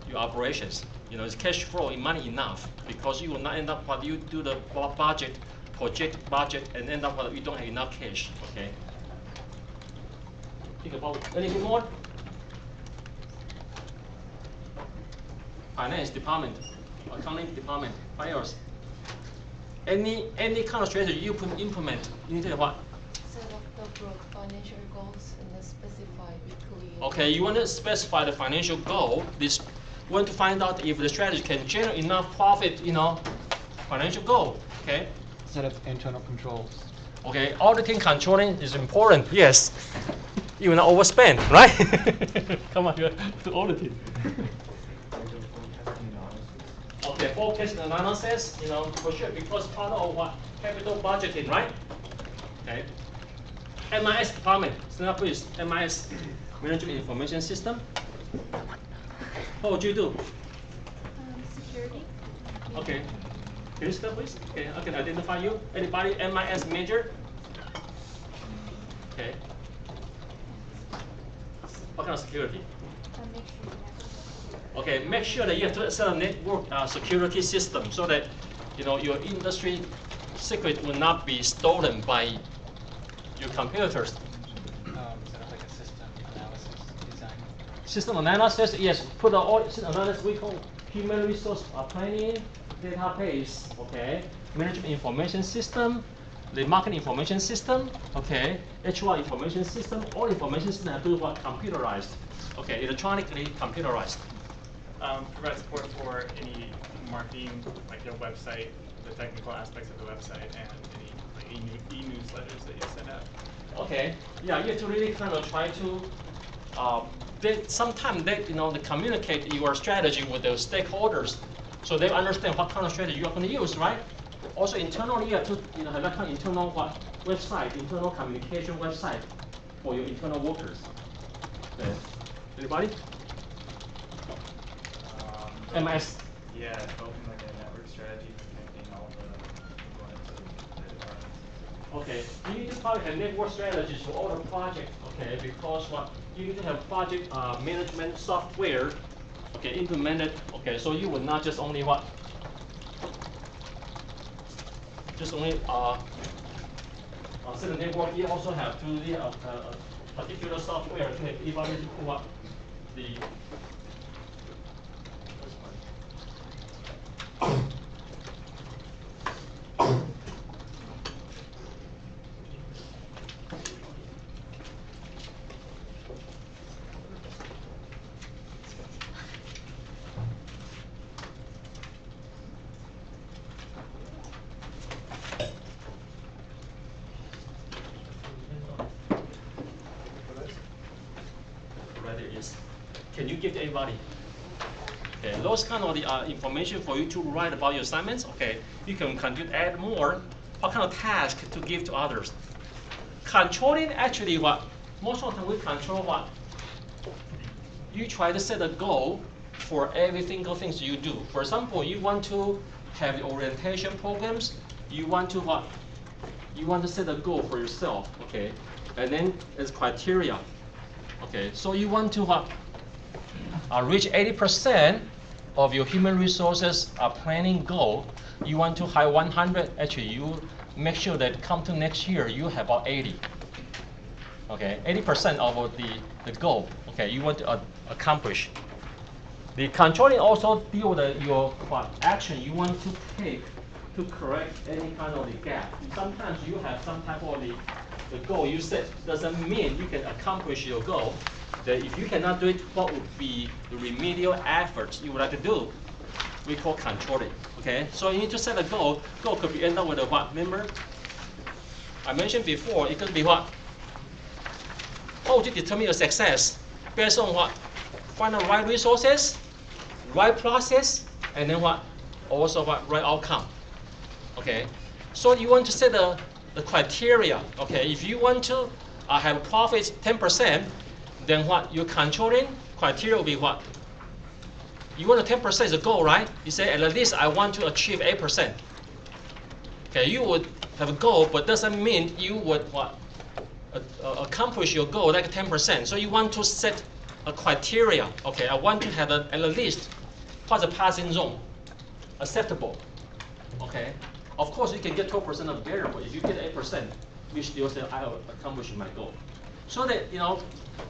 Speaker 1: your operations. It's cash flow in money enough because you will not end up you do the project budget and end up you don't have enough cash, okay. Think about anything more? Finance department, accounting department, what else? Any kind of strategy you implement, you need to what?
Speaker 4: Set up the financial goals and then specify weekly.
Speaker 1: Okay, you want to specify the financial goal. You want to find out if the strategy can generate enough profit, financial goal. Okay.
Speaker 3: Set up internal controls.
Speaker 1: Okay, auditing controlling is important. Yes, you will not overspend, right? Come on, you have to auditing. Okay, forecast analysis, for sure, because part of what capital budgeting, right? Okay. MIS department, stand up please. MIS, Management Information System. What would you do?
Speaker 2: Security.
Speaker 1: Okay. Can you stand up please? Okay, I can identify you. Anybody MIS major? Okay. What kind of security?
Speaker 2: Make sure you have
Speaker 1: Okay, make sure that you have to set a network security system so that your industry secret will not be stolen by your competitors.
Speaker 3: Sort of like a system analysis design.
Speaker 1: System analysis, yes. Put the all system analysis we call human resource planning, database, okay, management information system, the market information system, okay, HR information system, all information system have to be what computerized, okay, electronically computerized.
Speaker 6: Provide support for any marketing, like your website, the technical aspects of the website, and any like e-newsletters that you send out.
Speaker 1: Okay, yeah, you have to really kind of try to. Sometimes they communicate your strategy with the stakeholders, so they understand what kind of strategy you are going to use, right? Also internally, you have to have that kind of internal website, internal communication website for your internal workers. Okay. Anybody? MS.
Speaker 6: Yeah, developing like a network strategy for connecting all the components of the departments.
Speaker 1: Okay, you need to probably have network strategies for all the projects, okay, because you need to have project management software, okay, implemented, okay, so you will not just only set a network, you also have to do a particular software to have evaluate what the right there, yes. Can you give to everybody? Okay, those kind of the information for you to write about your assignments. Okay, you can continue to add more. What kind of task to give to others? Controlling actually most of the time we control you try to set a goal for every single things you do. For example, you want to have the orientation programs. You want to set a goal for yourself. Okay, and then as criteria. Okay, so you want to reach 80% of your human resources planning goal. You want to hire 100. Actually, you make sure that come to next year you have about 80. Okay, 80% of the goal. Okay, you want to accomplish. The controlling also deal with your action you want to take to correct any kind of the gap. Sometimes you have some type of the goal you set doesn't mean you can accomplish your goal. That if you cannot do it, what would be the remedial efforts you would like to do? We call controlling. Okay, so you need to set a goal. Goal could be end up with a what? Remember, I mentioned before it could be what? How would you determine your success? Based on what? Find the right resources, right process, and then what? Also what? Right outcome. Okay, so you want to set the criteria. Okay, if you want to have profits 10%, then what? Your controlling criteria will be what? You want a 10% is a goal, right? You say at least I want to achieve 8%. Okay, you would have a goal, but doesn't mean you would what? Accomplish your goal like 10%. So you want to set a criteria. Okay, I want to have at least what's the passing zone? Acceptable. Okay. Of course, you can get 12% of variable. If you get 8%, you still say I have accomplished my goal. So that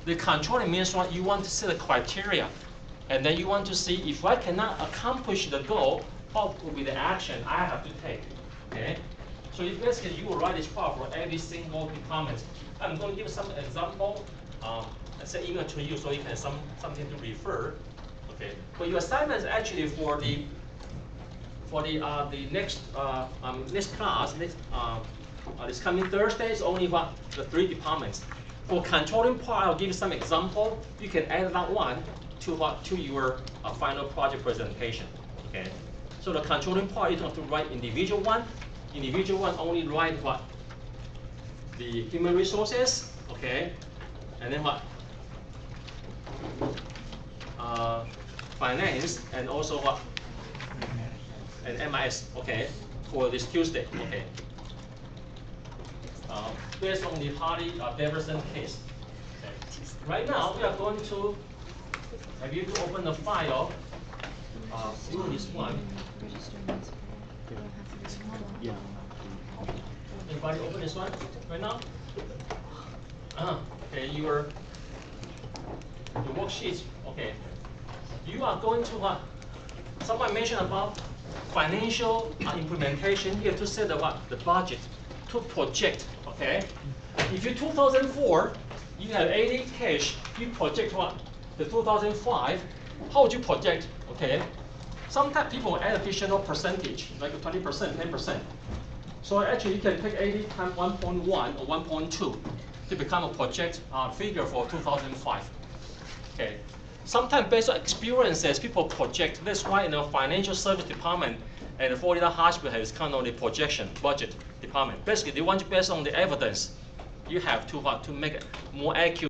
Speaker 1: the controlling means what you want to set a criteria, and then you want to see if I cannot accomplish the goal, what will be the action I have to take. Okay. So if basically you will write this part for every single department. I'm going to give some example. Let's say email to you so you can have something to refer. Okay. But your assignment is actually for the next class, next This coming Thursday is only what the 3 departments. For controlling part, I'll give you some example. You can add that one to what to your final project presentation. Okay. So the controlling part is going to write individual one. Individual one only write what the human resources. Okay. And then what finance and also what and MIS. Okay. For this Tuesday. Okay. Based on the Hardy Davidson case. Okay. Right now, we are going to have you to open the file. Do this one.
Speaker 10: Yeah.
Speaker 1: Anybody open this one right now? Okay, your worksheets. Okay. You are going to what? Someone mentioned about financial implementation. You have to set the budget to project. Okay. If you 2004, you have 80 cash. You project what? The 2005. How would you project? Okay. Sometimes people add additional percentage, like 20%, 10%. So actually, you can take 80 times 1.1 or 1.2 to become a project figure for 2005. Okay. Sometimes based on experiences, people project. That's why in the financial service department and the Florida Hospital has kind of the projection budget department. Basically, they want you based on the evidence. You have to make it more accurate.